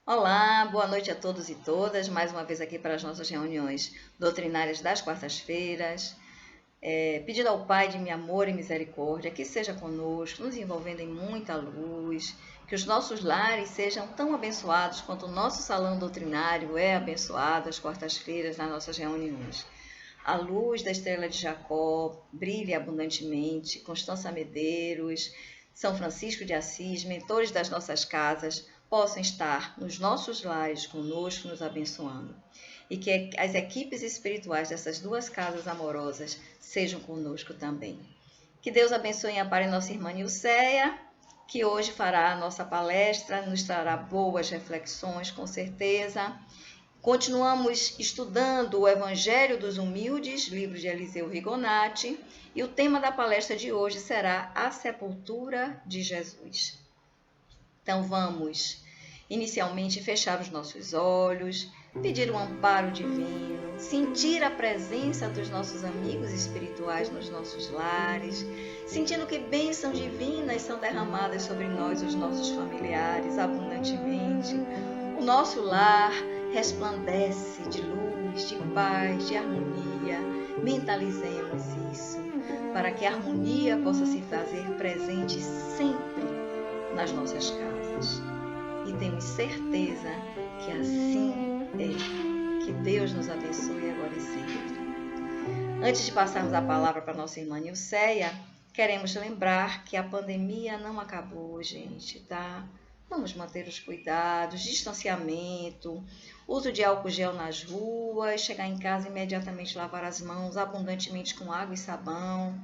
Olá, boa noite a todos e todas. Mais uma vez aqui para as nossas reuniões doutrinárias das quartas-feiras. Pedindo ao Pai de amor e misericórdia que seja conosco, nos envolvendo em muita luz, que os nossos lares sejam tão abençoados quanto o nosso salão doutrinário é abençoado às quartas-feiras nas nossas reuniões. A luz da estrela de Jacó brilhe abundantemente, Constança Medeiros, São Francisco de Assis, mentores das nossas casas, possam estar nos nossos lares conosco, nos abençoando. E que as equipes espirituais dessas duas casas amorosas sejam conosco também. Que Deus abençoe e ampare nossa irmã Nilceia, que hoje fará a nossa palestra, nos trará boas reflexões, com certeza. Continuamos estudando o Evangelho dos Humildes, livro de Eliseu Rigonati, e o tema da palestra de hoje será a sepultura de Jesus. Então vamos inicialmente fechar os nossos olhos, pedir um amparo divino, sentir a presença dos nossos amigos espirituais nos nossos lares, sentindo que bênçãos divinas são derramadas sobre nós, os nossos familiares, abundantemente. O nosso lar resplandece de luz, de paz, de harmonia. Mentalizemos isso, para que a harmonia possa se fazer presente sempre nas nossas casas. E temos certeza que assim é. Que Deus nos abençoe agora e sempre. Antes de passarmos a palavra para nossa irmã Nilceia, queremos lembrar que a pandemia não acabou, gente, tá? Vamos manter os cuidados, distanciamento, uso de álcool gel nas ruas, chegar em casa e imediatamente lavar as mãos abundantemente com água e sabão,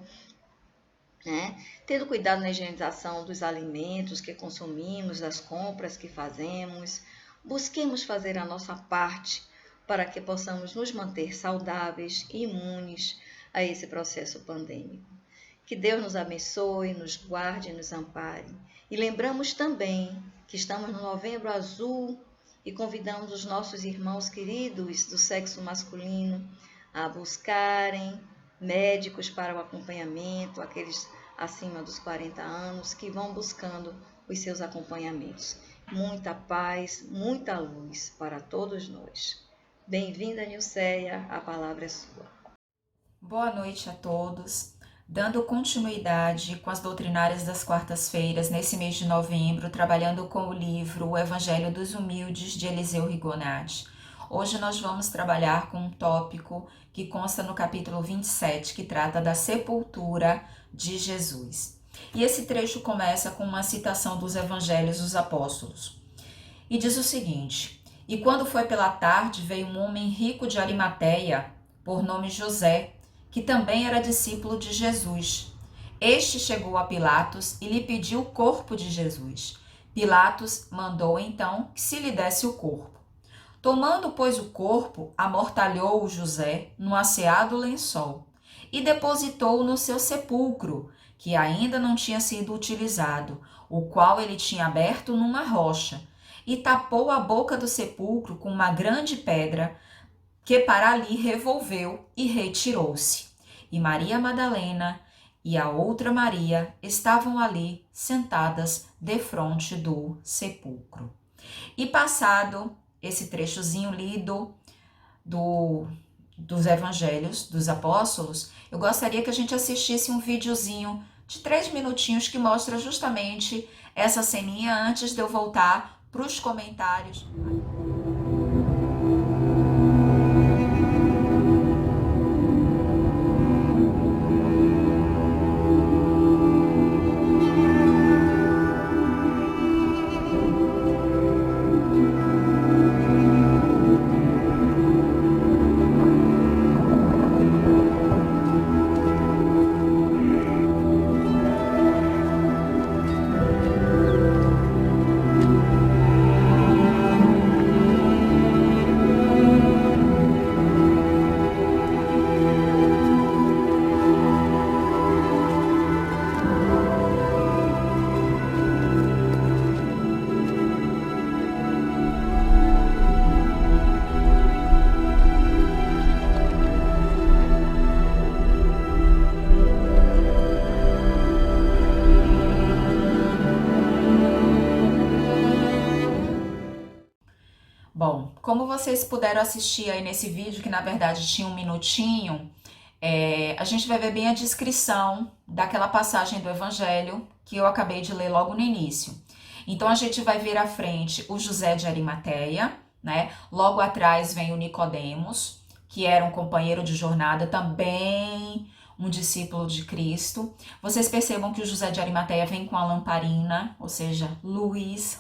né? Tendo cuidado na higienização dos alimentos que consumimos, das compras que fazemos. Busquemos fazer a nossa parte para que possamos nos manter saudáveis e imunes a esse processo pandêmico. Que Deus nos abençoe, nos guarde e nos ampare. E lembramos também que estamos no Novembro Azul e convidamos os nossos irmãos queridos do sexo masculino a buscarem médicos para o acompanhamento, aqueles acima dos 40 anos que vão buscando os seus acompanhamentos. Muita paz, muita luz para todos nós. Bem-vinda, Nilceia, a palavra é sua. Boa noite a todos. Dando continuidade com as doutrinárias das quartas-feiras, nesse mês de novembro, trabalhando com o livro O Evangelho dos Humildes, de Eliseu Rigonati. Hoje nós vamos trabalhar com um tópico que consta no capítulo 27, que trata da sepultura de Jesus. E esse trecho começa com uma citação dos Evangelhos dos Apóstolos. E diz o seguinte: E quando foi pela tarde, veio um homem rico de Arimateia, por nome José, que também era discípulo de Jesus. Este chegou a Pilatos e lhe pediu o corpo de Jesus. Pilatos mandou então que se lhe desse o corpo. Tomando, pois, o corpo, amortalhou o José num asseado lençol e depositou-o no seu sepulcro, que ainda não tinha sido utilizado, o qual ele tinha aberto numa rocha, e tapou a boca do sepulcro com uma grande pedra, que para ali revolveu e retirou-se. E Maria Madalena e a outra Maria estavam ali sentadas defronte do sepulcro. E passado esse trechozinho lido dos Evangelhos dos Apóstolos, eu gostaria que a gente assistisse um videozinho de 3 minutinhos que mostra justamente essa ceninha antes de eu voltar para os comentários. vocês puderam assistir aí nesse vídeo, que na verdade tinha 1 minutinho, a gente vai ver bem a descrição daquela passagem do Evangelho que eu acabei de ler logo no início. Então a gente vai ver à frente o José de Arimateia, né? Logo atrás vem o Nicodemos, que era um companheiro de jornada, também um discípulo de Cristo. Vocês percebam que o José de Arimateia vem com a lamparina, ou seja, luz,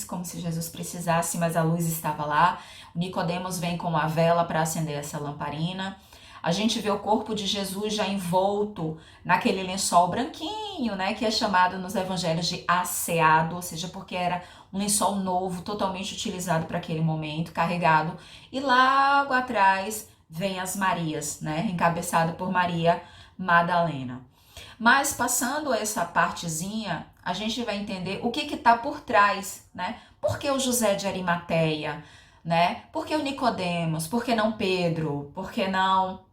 como se Jesus precisasse, mas a luz estava lá. O Nicodemos vem com a vela para acender essa lamparina. A gente vê o corpo de Jesus já envolto naquele lençol branquinho, né, que é chamado nos evangelhos de asseado, ou seja, porque era um lençol novo, totalmente utilizado para aquele momento, carregado. E logo atrás vem as Marias, né, encabeçado por Maria Madalena. Mas passando essa partezinha, a gente vai entender o que está por trás, né? Por que o José de Arimateia, né? Por que o Nicodemos? Por que não Pedro? Por que não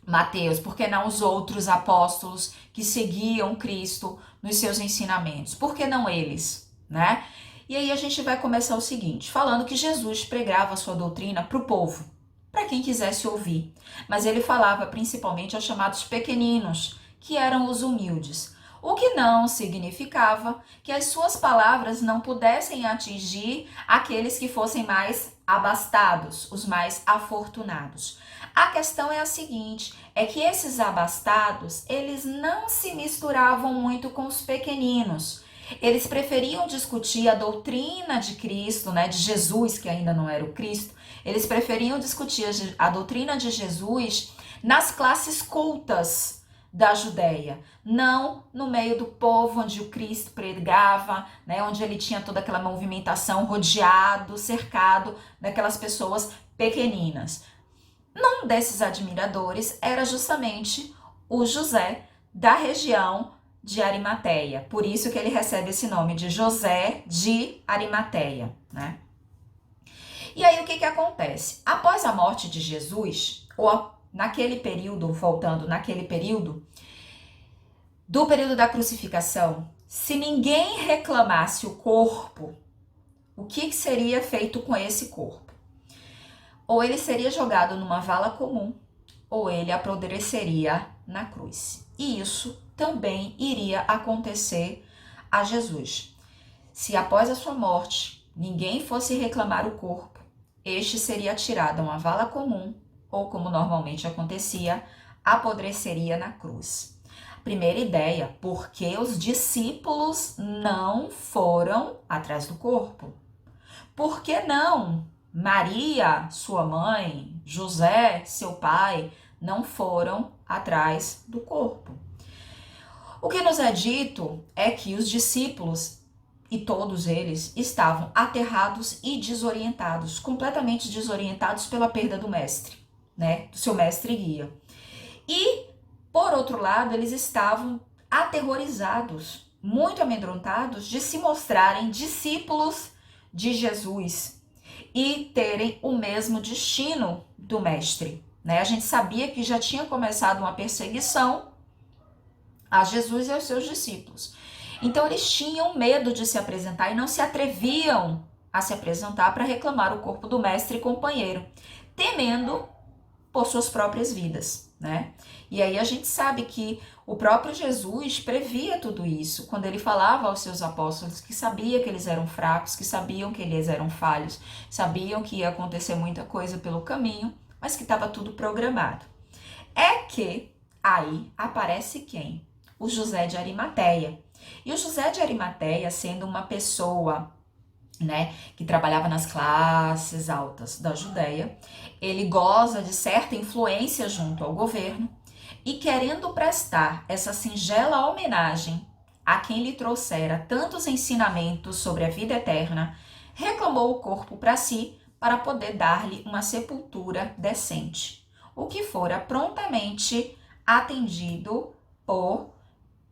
Mateus? Por que não os outros apóstolos que seguiam Cristo nos seus ensinamentos? Por que não eles, né? E aí a gente vai começar o seguinte, falando que Jesus pregava a sua doutrina para o povo, para quem quisesse ouvir. Mas ele falava principalmente aos chamados pequeninos, que eram os humildes. O que não significava que as suas palavras não pudessem atingir aqueles que fossem mais abastados, os mais afortunados. A questão é a seguinte, é que esses abastados, eles não se misturavam muito com os pequeninos. Eles preferiam discutir a doutrina de Cristo, né, de Jesus, que ainda não era o Cristo. Eles preferiam discutir a doutrina de Jesus nas classes cultas da Judéia, não no meio do povo onde o Cristo pregava, né, onde ele tinha toda aquela movimentação rodeado, cercado daquelas pessoas pequeninas. Um desses admiradores era justamente o José da região de Arimateia, por isso que ele recebe esse nome de José de Arimateia, né? E aí o que acontece? Após a morte de Jesus, ou naquele período, voltando naquele período, do período da crucificação, se ninguém reclamasse o corpo, o que seria feito com esse corpo? Ou ele seria jogado numa vala comum, ou ele apodreceria na cruz. E isso também iria acontecer a Jesus. Se após a sua morte ninguém fosse reclamar o corpo, este seria tirado a uma vala comum, ou como normalmente acontecia, apodreceria na cruz. Primeira ideia, por que os discípulos não foram atrás do corpo? Por que não? Maria, sua mãe, José, seu pai, não foram atrás do corpo. O que nos é dito é que os discípulos, e todos eles, estavam aterrados e desorientados, completamente desorientados pela perda do mestre, né, do seu mestre e guia. E, por outro lado, eles estavam aterrorizados, muito amedrontados de se mostrarem discípulos de Jesus e terem o mesmo destino do mestre, né? A gente sabia que já tinha começado uma perseguição a Jesus e aos seus discípulos. Então eles tinham medo de se apresentar e não se atreviam a se apresentar para reclamar o corpo do mestre e companheiro, temendo por suas próprias vidas, né? E aí a gente sabe que o próprio Jesus previa tudo isso, quando ele falava aos seus apóstolos que sabia que eles eram fracos, que sabiam que eles eram falhos, sabiam que ia acontecer muita coisa pelo caminho, mas que estava tudo programado. É que aí aparece quem? O José de Arimateia. E o José de Arimateia, sendo uma pessoa, né, que trabalhava nas classes altas da Judéia, ele goza de certa influência junto ao governo e, querendo prestar essa singela homenagem a quem lhe trouxera tantos ensinamentos sobre a vida eterna, reclamou o corpo para si para poder dar-lhe uma sepultura decente, o que fora prontamente atendido por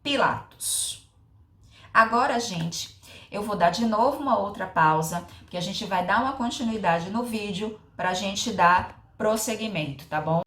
Pilatos. Agora, gente, eu vou dar de novo uma outra pausa, porque a gente vai dar uma continuidade no vídeo para a gente dar prosseguimento, tá bom?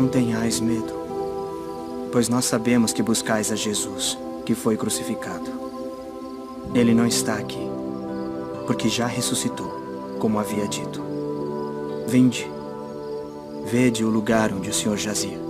Não tenhais medo, pois nós sabemos que buscais a Jesus, que foi crucificado. Ele não está aqui, porque já ressuscitou, como havia dito. Vinde, vede o lugar onde o Senhor jazia.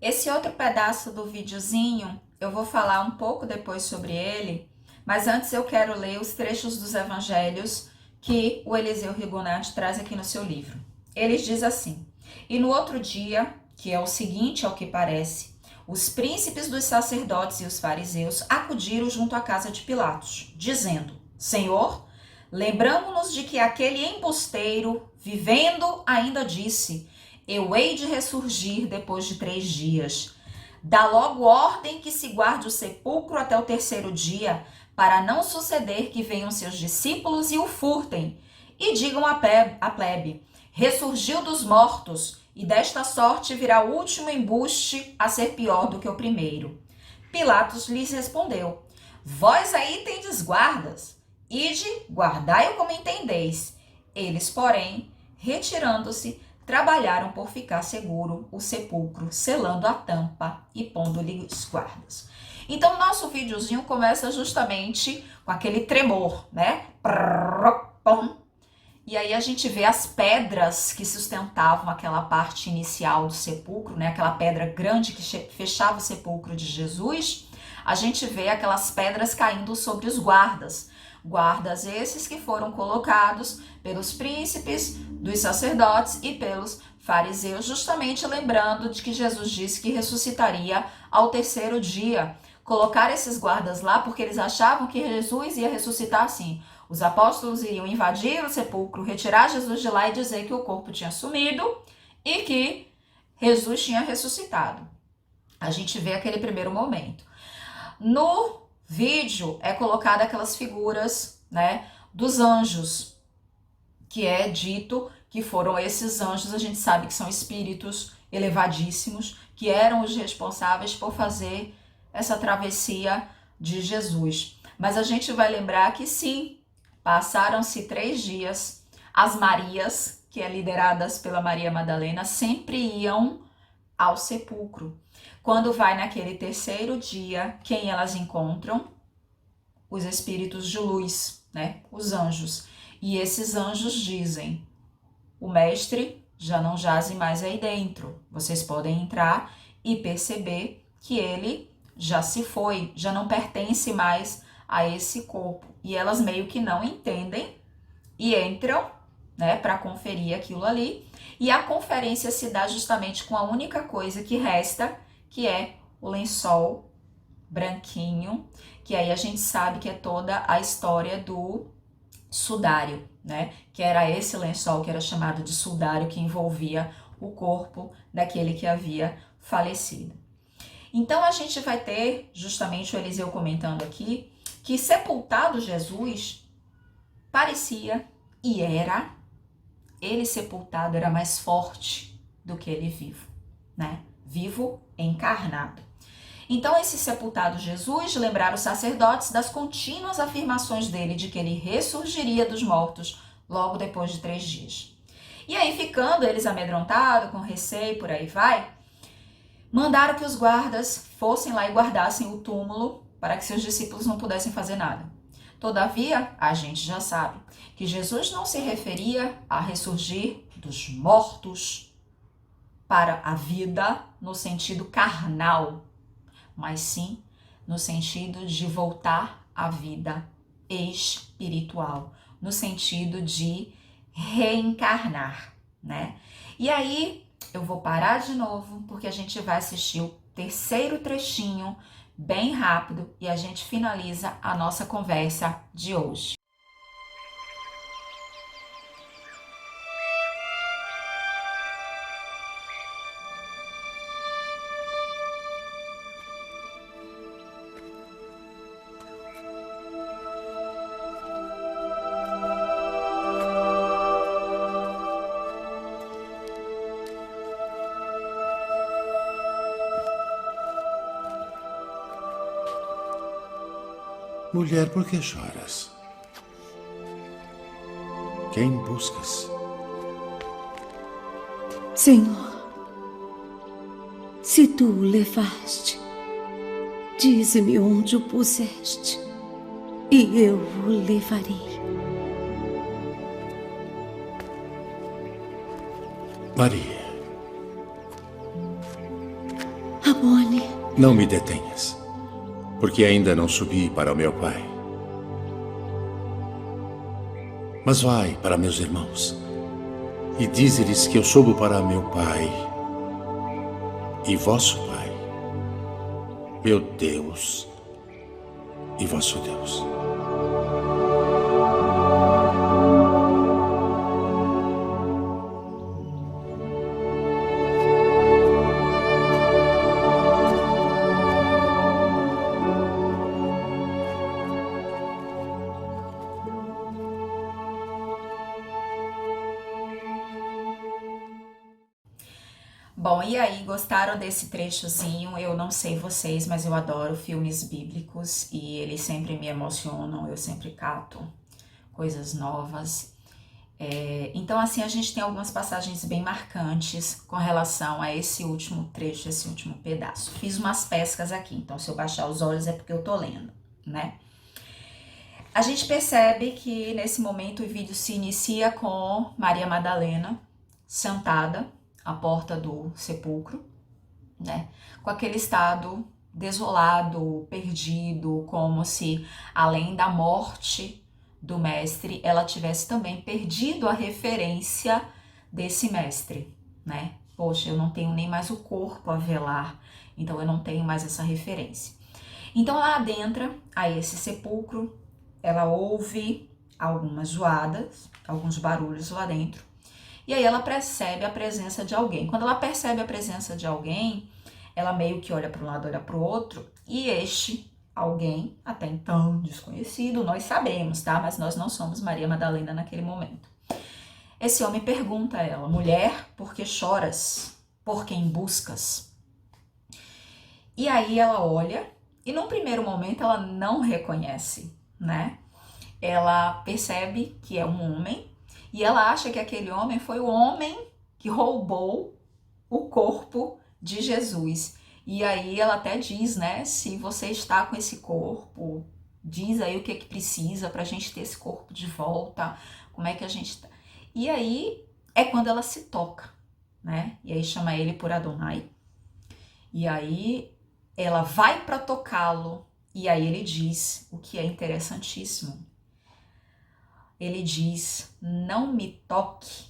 Esse outro pedaço do videozinho, eu vou falar um pouco depois sobre ele, mas antes eu quero ler os trechos dos evangelhos que o Eliseu Rigonati traz aqui no seu livro. Ele diz assim: e no outro dia, que é o seguinte ao que parece, os príncipes dos sacerdotes e os fariseus acudiram junto à casa de Pilatos, dizendo: Senhor, lembramo-nos de que aquele embusteiro, vivendo, ainda disse: eu hei de ressurgir depois de 3 dias. Dá logo ordem que se guarde o sepulcro até o 3º dia, para não suceder que venham seus discípulos e o furtem, e digam à plebe, ressurgiu dos mortos, e desta sorte virá o último embuste a ser pior do que o primeiro. Pilatos lhes respondeu: vós aí tendes guardas, ide, guardai-o como entendeis. Eles, porém, retirando-se, trabalharam por ficar seguro o sepulcro, selando a tampa e pondo-lhe os guardas. Então, o nosso videozinho começa justamente com aquele tremor, né? E aí a gente vê as pedras que sustentavam aquela parte inicial do sepulcro, né? Aquela pedra grande que fechava o sepulcro de Jesus. A gente vê aquelas pedras caindo sobre os guardas. Guardas esses que foram colocados pelos príncipes dos sacerdotes e pelos fariseus, justamente lembrando de que Jesus disse que ressuscitaria ao 3º dia. Colocar esses guardas lá porque eles achavam que Jesus ia ressuscitar assim. Os apóstolos iriam invadir o sepulcro, retirar Jesus de lá e dizer que o corpo tinha sumido e que Jesus tinha ressuscitado. A gente vê aquele primeiro momento. No vídeo é colocada aquelas figuras, né, dos anjos, que é dito que foram esses anjos, a gente sabe que são espíritos elevadíssimos, que eram os responsáveis por fazer essa travessia de Jesus. Mas a gente vai lembrar que sim, passaram-se 3 dias, as Marias, que é lideradas pela Maria Madalena, sempre iam ao sepulcro. Quando vai naquele 3º dia, quem elas encontram? Os espíritos de luz, né? Os anjos. E esses anjos dizem: o mestre já não jaze mais aí dentro. Vocês podem entrar e perceber que ele já se foi, já não pertence mais a esse corpo. E elas meio que não entendem e entram, né, para conferir aquilo ali. E a conferência se dá justamente com a única coisa que resta, que é o lençol branquinho, que aí a gente sabe que é toda a história do sudário, né? Que era esse lençol que era chamado de sudário, que envolvia o corpo daquele que havia falecido. Então a gente vai ter justamente o Eliseu comentando aqui que sepultado Jesus parecia e era, ele sepultado era mais forte do que ele vivo, né? Vivo encarnado. Então, esse sepultado Jesus lembrara os sacerdotes das contínuas afirmações dele de que ele ressurgiria dos mortos logo depois de 3 dias. E aí, ficando eles amedrontados, com receio, por aí vai, mandaram que os guardas fossem lá e guardassem o túmulo para que seus discípulos não pudessem fazer nada. Todavia, a gente já sabe que Jesus não se referia a ressurgir dos mortos para a vida no sentido carnal, mas sim no sentido de voltar à vida espiritual, no sentido de reencarnar, né? E aí eu vou parar de novo, porque a gente vai assistir o terceiro trechinho bem rápido e a gente finaliza a nossa conversa de hoje. Mulher, por que choras? Quem buscas? Senhor, se tu o levaste, dize-me onde o puseste, e eu o levarei. Maria, Rabboni, não me detenhas, porque ainda não subi para o meu Pai. Mas vai para meus irmãos e dize-lhes que eu subo para meu Pai e vosso Pai, meu Deus e vosso Deus. Bom, e aí, gostaram desse trechozinho? Eu não sei vocês, mas eu adoro filmes bíblicos e eles sempre me emocionam, eu sempre cato coisas novas. Então, assim, a gente tem algumas passagens bem marcantes com relação a esse último trecho, esse último pedaço. Fiz umas pescas aqui, então se eu baixar os olhos é porque eu tô lendo, né? A gente percebe que nesse momento o vídeo se inicia com Maria Madalena sentada à porta do sepulcro, né? Com aquele estado desolado, perdido, como se além da morte do mestre, ela tivesse também perdido a referência desse mestre, né? Poxa, eu não tenho nem mais o corpo a velar, então eu não tenho mais essa referência. Então ela adentra a esse sepulcro, ela ouve algumas zoadas, alguns barulhos lá dentro, e aí ela percebe a presença de alguém. Quando ela percebe a presença de alguém, ela meio que olha para um lado, olha para o outro, e este alguém, até então desconhecido, nós sabemos, tá? Mas nós não somos Maria Madalena naquele momento. Esse homem pergunta a ela: mulher, por que choras? Por quem buscas? E aí ela olha, e num primeiro momento ela não reconhece, né? Ela percebe que é um homem, e ela acha que aquele homem foi o homem que roubou o corpo de Jesus. E aí ela até diz, né, se você está com esse corpo, diz aí o que precisa pra gente ter esse corpo de volta, como é que a gente tá. E aí é quando ela se toca, né, e aí chama ele por Adonai, e aí ela vai para tocá-lo, e aí ele diz o que é interessantíssimo. Ele diz: não me toque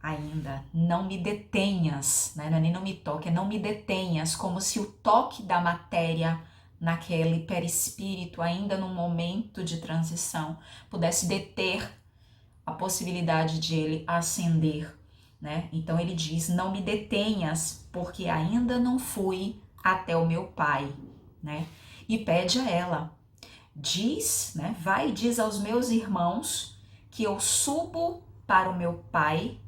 ainda, não me detenhas, né? Não é nem não me toque, é não me detenhas, como se o toque da matéria naquele perispírito, ainda num momento de transição, pudesse deter a possibilidade de ele ascender, né? Então ele diz: não me detenhas, porque ainda não fui até o meu Pai, né? E pede a ela: diz, né? Vai e diz aos meus irmãos que eu subo para o meu Pai,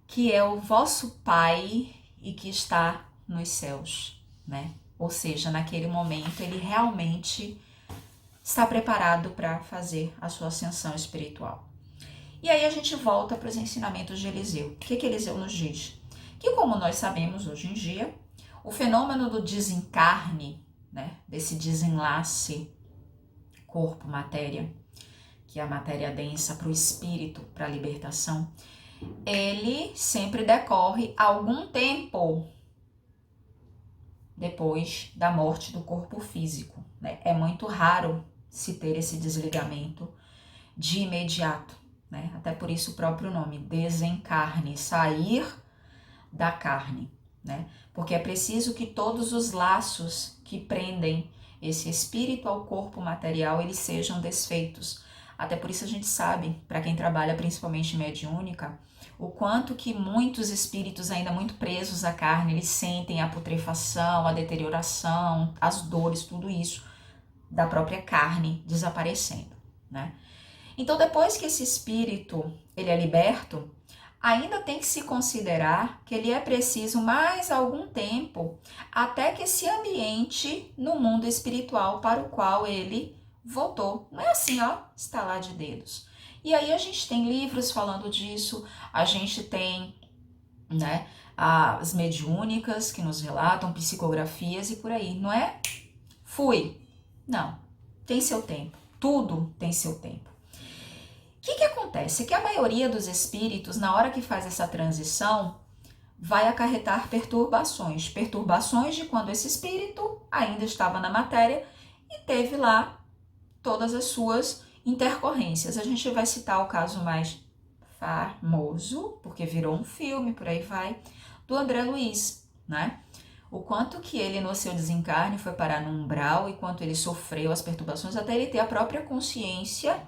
que é o vosso Pai e que está nos céus, né? Ou seja, naquele momento ele realmente está preparado para fazer a sua ascensão espiritual. E aí a gente volta para os ensinamentos de Eliseu. O que Eliseu nos diz? Que, como nós sabemos hoje em dia, o fenômeno do desencarne, né, desse desenlace corpo-matéria, que é a matéria densa para o espírito, para a libertação, ele sempre decorre algum tempo depois da morte do corpo físico, né? É muito raro se ter esse desligamento de imediato, né? Até por isso o próprio nome, desencarne, sair da carne, né? Porque é preciso que todos os laços que prendem esse espírito ao corpo material, eles sejam desfeitos. Até por isso a gente sabe, para quem trabalha principalmente mediúnica, o quanto que muitos espíritos ainda muito presos à carne, eles sentem a putrefação, a deterioração, as dores, tudo isso da própria carne desaparecendo, né? Então, depois que esse espírito ele é liberto, ainda tem que se considerar que ele é preciso mais algum tempo até que esse ambiente no mundo espiritual para o qual ele voltou. Não é assim, ó, estalar de dedos. E aí a gente tem livros falando disso, a gente tem, né, as mediúnicas que nos relatam, psicografias e por aí, não é? Fui. Não, tem seu tempo, tudo tem seu tempo. O que acontece? Que a maioria dos espíritos, na hora que faz essa transição, vai acarretar perturbações. Perturbações de quando esse espírito ainda estava na matéria e teve lá todas as suas intercorrências. A gente vai citar o caso mais famoso, porque virou um filme, por aí vai, do André Luiz, né? O quanto que ele no seu desencarne foi parar no umbral e quanto ele sofreu as perturbações até ele ter a própria consciência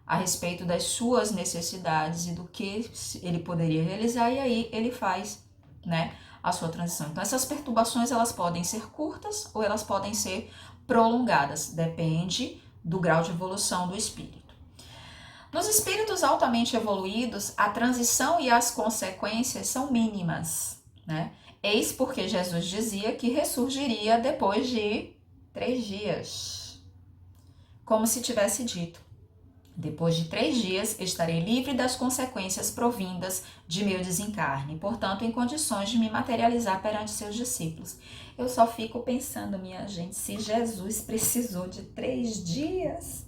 a respeito das suas necessidades e do que ele poderia realizar, e aí ele faz, né, a sua transição. Então essas perturbações elas podem ser curtas ou elas podem ser prolongadas, depende do grau de evolução do espírito. Nos espíritos altamente evoluídos, a transição e as consequências são mínimas, né? Eis porque Jesus dizia que ressurgiria depois de 3 dias. Como se tivesse dito: depois de 3 dias estarei livre das consequências provindas de meu desencarne, portanto em condições de me materializar perante seus discípulos. Eu só fico pensando, minha gente, se Jesus precisou de 3 dias.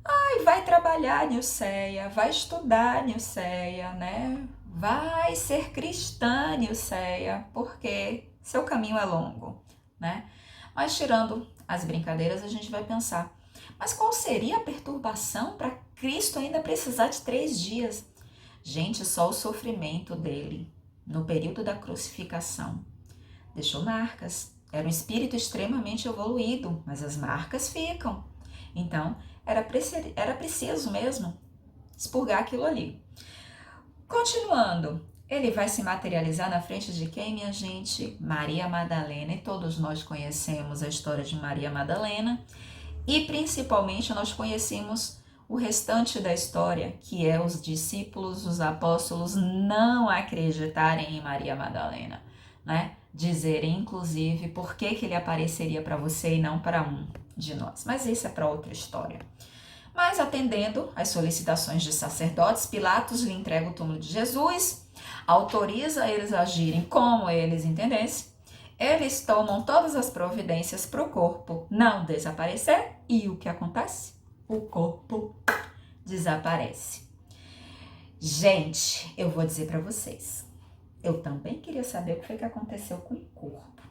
Ai, vai trabalhar, Nilceia, vai estudar, Nilceia, né? Vai ser cristã, Nilceia, porque seu caminho é longo, né? Mas tirando as brincadeiras, a gente vai pensar, mas qual seria a perturbação para Cristo ainda precisar de 3 dias? Gente, só o sofrimento dele no período da crucificação deixou marcas. Era um espírito extremamente evoluído, mas as marcas ficam. Então, era preciso mesmo expurgar aquilo ali. Continuando, ele vai se materializar na frente de quem, minha gente? Maria Madalena. E todos nós conhecemos a história de Maria Madalena. E principalmente nós conhecemos o restante da história, que é os discípulos, os apóstolos não acreditarem em Maria Madalena, né? Dizerem, inclusive, por que ele apareceria para você e não para um de nós. Mas isso é para outra história. Mas atendendo às solicitações de sacerdotes, Pilatos lhe entrega o túmulo de Jesus, autoriza eles a agirem como eles entendessem. Eles tomam todas as providências para o corpo não desaparecer. E o que acontece? O corpo desaparece. Gente, eu vou dizer para vocês. Eu também queria saber o que foi que aconteceu com o corpo.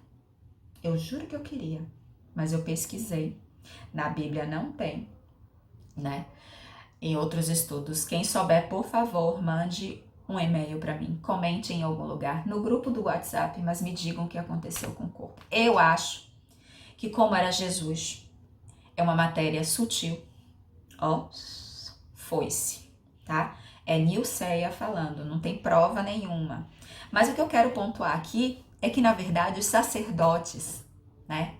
Eu juro que eu queria. Mas eu pesquisei. Na Bíblia não tem, né? Em outros estudos. Quem souber, por favor, mande um e-mail para mim, comente em algum lugar, no grupo do WhatsApp, mas me digam o que aconteceu com o corpo. Eu acho que como era Jesus, é uma matéria sutil, ó, foi-se, tá? É Nilceia falando, não tem prova nenhuma. Mas o que eu quero pontuar aqui é que, na verdade, os sacerdotes, né,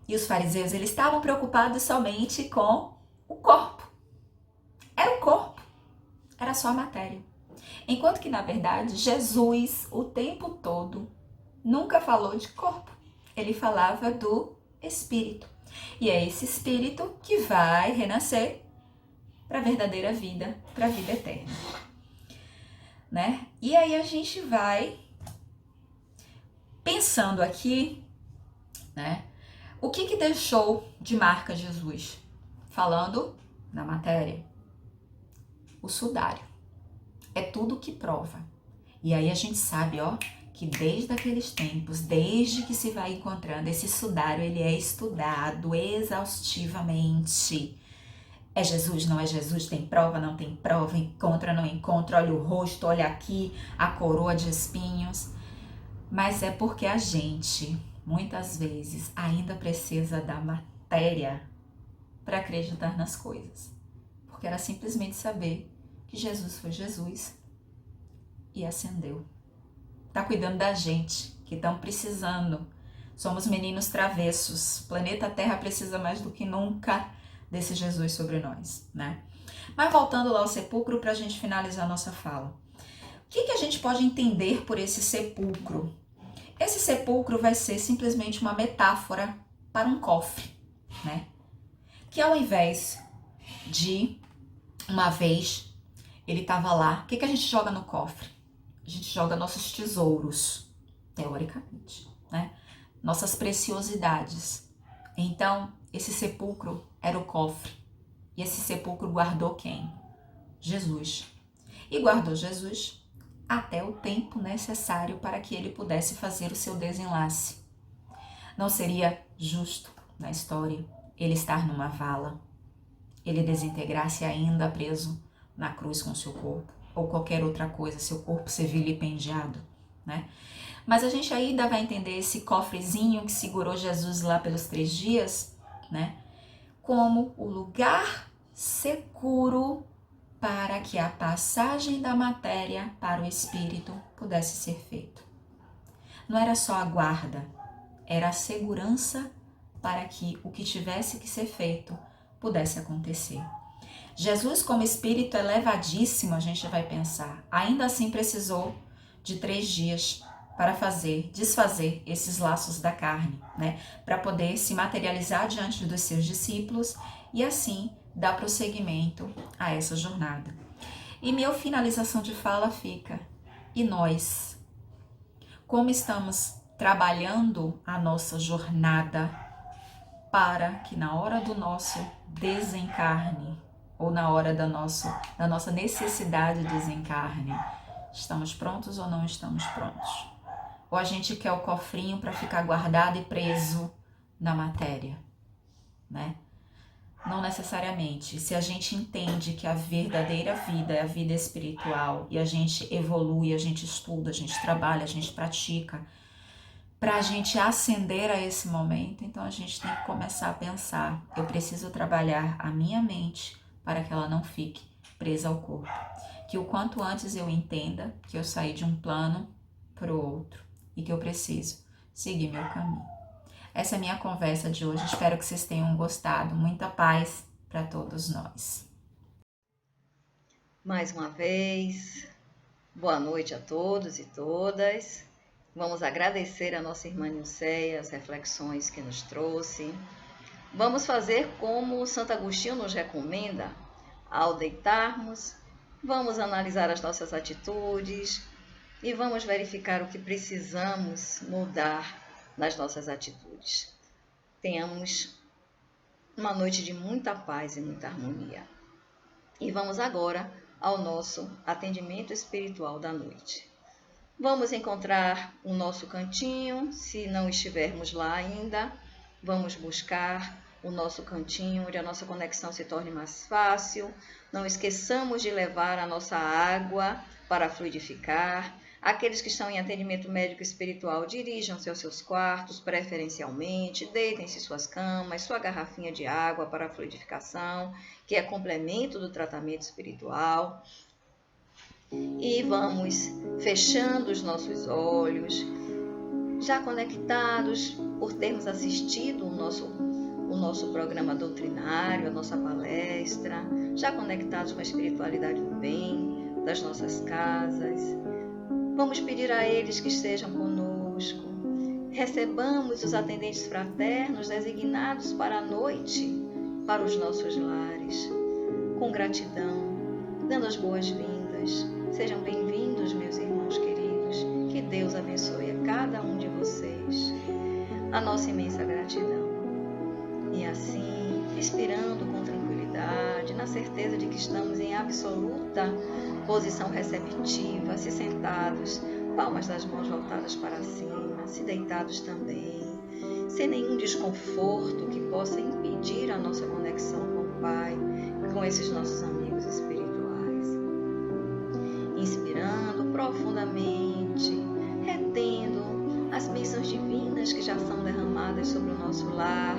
e os fariseus, eles estavam preocupados somente com o corpo. Era o corpo, era só a matéria. Enquanto que, na verdade, Jesus, o tempo todo, nunca falou de corpo. Ele falava do espírito. E é esse espírito que vai renascer para a verdadeira vida, para a vida eterna, né? E aí a gente vai pensando aqui, né? O que deixou de marca Jesus? Falando na matéria, o sudário. É tudo que prova. E aí a gente sabe, ó, que desde aqueles tempos, desde que se vai encontrando, esse sudário, ele é estudado exaustivamente. É Jesus, não é Jesus? Tem prova, não tem prova? Encontra, não encontra? Olha o rosto, olha aqui, a coroa de espinhos. Mas é porque a gente, muitas vezes, ainda precisa da matéria para acreditar nas coisas. Porque era simplesmente saber que Jesus foi Jesus e ascendeu. Tá cuidando da gente, que estão precisando. Somos meninos travessos. O planeta Terra precisa mais do que nunca desse Jesus sobre nós, né? Mas voltando lá ao sepulcro para a gente finalizar a nossa fala. O que a gente pode entender por esse sepulcro? Esse sepulcro vai ser simplesmente uma metáfora para um cofre, né? Que ao invés de, uma vez, ele estava lá, o que a gente joga no cofre? A gente joga nossos tesouros, teoricamente, né? Nossas preciosidades. Então, esse sepulcro era o cofre. E esse sepulcro guardou quem? Jesus. E guardou Jesus até o tempo necessário para que ele pudesse fazer o seu desenlace. Não seria justo na história ele estar numa vala, ele desintegrar-se ainda preso na cruz com seu corpo, ou qualquer outra coisa, seu corpo ser vilipendiado, né? Mas a gente ainda vai entender esse cofrezinho que segurou Jesus lá pelos 3 dias, né? Como o lugar seguro para que a passagem da matéria para o espírito pudesse ser feita. Não era só a guarda, era a segurança para que o que tivesse que ser feito pudesse acontecer. Jesus, como espírito elevadíssimo, a gente vai pensar, ainda assim precisou de 3 dias para desfazer esses laços da carne, né? Para poder se materializar diante dos seus discípulos e assim dar prosseguimento a essa jornada. E minha finalização de fala fica: e nós? Como estamos trabalhando a nossa jornada para que na hora do nosso desencarne, ou na hora da nossa necessidade de desencarne, estamos prontos ou não estamos prontos? Ou a gente quer o cofrinho para ficar guardado e preso na matéria, né? Não necessariamente. Se a gente entende que a verdadeira vida é a vida espiritual e a gente evolui, a gente estuda, a gente trabalha, a gente pratica, para a gente ascender a esse momento, então a gente tem que começar a pensar: eu preciso trabalhar a minha mente para que ela não fique presa ao corpo. Que o quanto antes eu entenda que eu saí de um plano para o outro e que eu preciso seguir meu caminho. Essa é a minha conversa de hoje, espero que vocês tenham gostado. Muita paz para todos nós. Mais uma vez, boa noite a todos e todas. Vamos agradecer a nossa irmã Nilceia as reflexões que nos trouxe. Vamos fazer como Santo Agostinho nos recomenda: ao deitarmos, vamos analisar as nossas atitudes e vamos verificar o que precisamos mudar nas nossas atitudes. Tenhamos uma noite de muita paz e muita harmonia. E vamos agora ao nosso atendimento espiritual da noite. Vamos encontrar o nosso cantinho, se não estivermos lá ainda, vamos buscar o nosso cantinho, onde a nossa conexão se torne mais fácil. Não esqueçamos de levar a nossa água para fluidificar. Aqueles que estão em atendimento médico espiritual, dirijam-se aos seus quartos, preferencialmente, deitem-se em suas camas, sua garrafinha de água para a fluidificação, que é complemento do tratamento espiritual. E vamos fechando os nossos olhos, já conectados por termos assistido o nosso programa doutrinário, a nossa palestra, já conectados com a espiritualidade do bem, das nossas casas. Vamos pedir a eles que estejam conosco. Recebamos os atendentes fraternos designados para a noite, para os nossos lares, com gratidão, dando as boas-vindas. Sejam bem-vindos, meus irmãos queridos. Que Deus abençoe a cada um de vocês. A nossa imensa gratidão. E assim, respirando com tranquilidade, na certeza de que estamos em absoluta posição receptiva, se sentados, palmas das mãos voltadas para cima, se deitados também, sem nenhum desconforto que possa impedir a nossa conexão com o Pai, com esses nossos amigos espirituais, inspirando profundamente, retendo as bênçãos divinas que já são derramadas sobre o nosso lar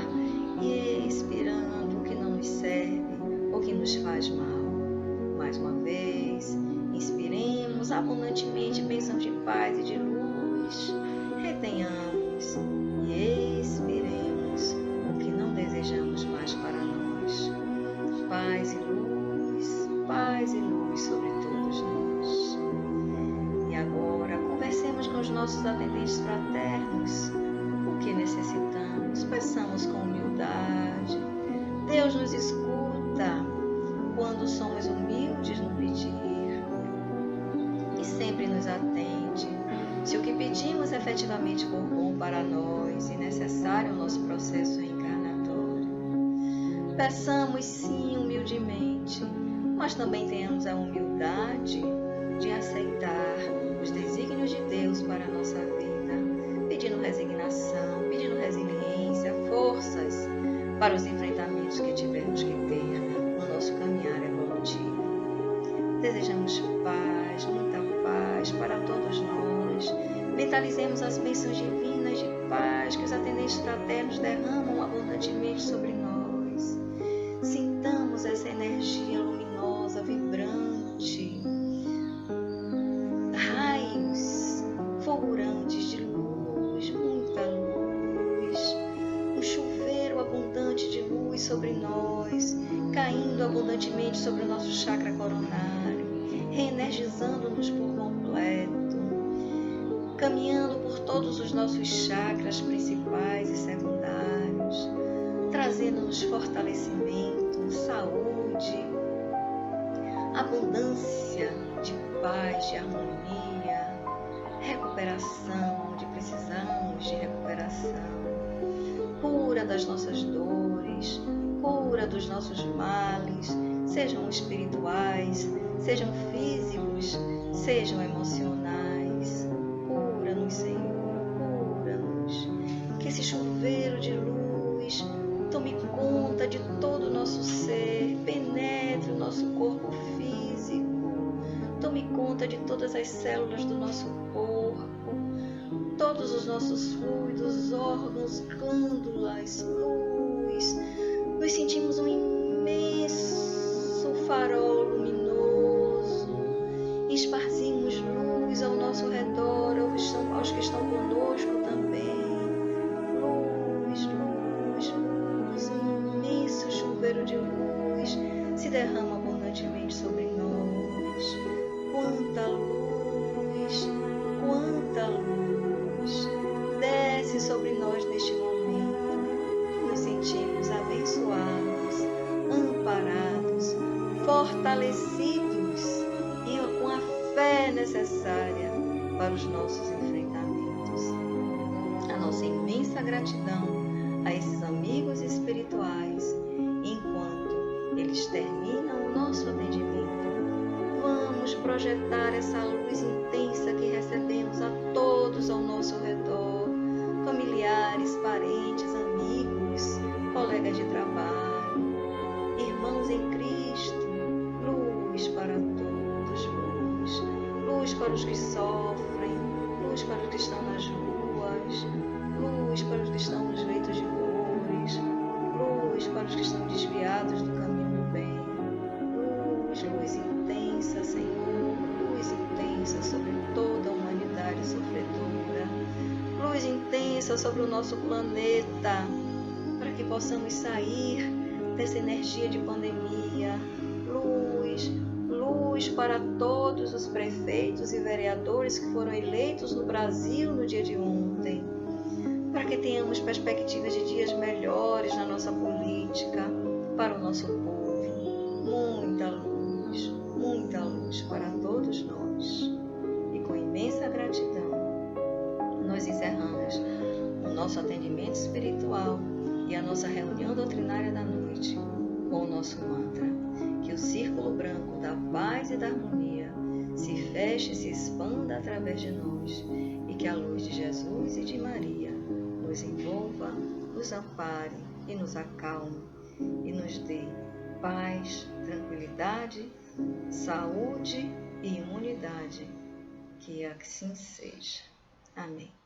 e expirando o que não nos serve ou que nos faz mal. Mais uma vez, inspiremos abundantemente bênçãos de paz e de luz, retenhamos e expiremos o que não desejamos mais para nós. Paz e luz sobre todos nós. E agora, conversemos com os nossos atendentes fraternos. O que necessitamos, peçamos com humildade. Deus nos escuta quando somos humildes no pedir e sempre nos atende. Se o que pedimos efetivamente for bom para nós e necessário ao nosso processo reencarnatório, peçamos sim humildemente, mas também tenhamos a humildade de aceitar os desígnios de Deus para a nossa vida, pedindo resignação, pedindo resiliência, forças para os enfrentamentos que tivermos que ter no nosso caminhar evolutivo. Desejamos paz, muita paz para todos nós. Mentalizemos as bênçãos divinas de paz que os atendentes fraternos derramam abundantemente sobre nós. Sintamos essa energia luminosa, vibrante, raios fulgurantes de luz, muita luz, um chuveiro abundante de luz sobre nós, caindo abundantemente sobre o nosso chakra coronário, reenergizando-nos por completo, caminhando por todos os nossos chakras principais e secundários, trazendo-nos fortalecimento, saúde, abundância de paz, de harmonia, recuperação, onde precisamos de recuperação, cura das nossas dores, cura dos nossos males, sejam espirituais, sejam físicos, sejam emocionais. Cura-nos, Senhor, cura-nos. Que esse chuveiro de luz tome conta de todo o nosso ser, penetre o nosso corpo físico, tome conta de todas as células do nosso corpo, todos os nossos fluidos, órgãos, glândulas, luz. Nos sentimos um imenso farol luminoso, esparzimos luz ao nosso redor, aos que estão conosco também. Luz, luz, luz, um imenso chuveiro de luz se derrama abundantemente sobre nós. Quanta luz, quanta luz desce sobre nós neste momento. Nos sentimos abençoados, amparados, fortalecidos e com a fé necessária para os nossos enfrentamentos. A nossa imensa gratidão a esses amigos espirituais, enquanto eles terminam o nosso atendimento, vamos projetar essa luz intensa que recebemos a todos ao nosso redor, familiares, parentes, amigos, colegas de trabalho, irmãos em Cristo, luz para todos, luz para os que sofrem, luz para os que estão nas ruas, luz para os que estão nos leitos de dores, luz para os que estão desviados do caminho do bem, luz intensa, Senhor, luz intensa sobre toda a humanidade sofredora, luz intensa sobre o nosso planeta, para que possamos sair dessa energia de pandemia, luz para todos os prefeitos e vereadores que foram eleitos no Brasil no dia de ontem, para que tenhamos perspectivas de dias melhores na nossa política, para o nosso povo. Muita luz para todos nós. E com imensa gratidão, nós encerramos o nosso atendimento espiritual e a nossa reunião doutrinária da noite com o nosso mantra. Que o círculo branco da paz e da harmonia se feche e se expanda através de nós e que a luz de Jesus e de Maria nos envolva, nos ampare e nos acalme e nos dê paz, tranquilidade, saúde e unidade. Que assim seja. Amém.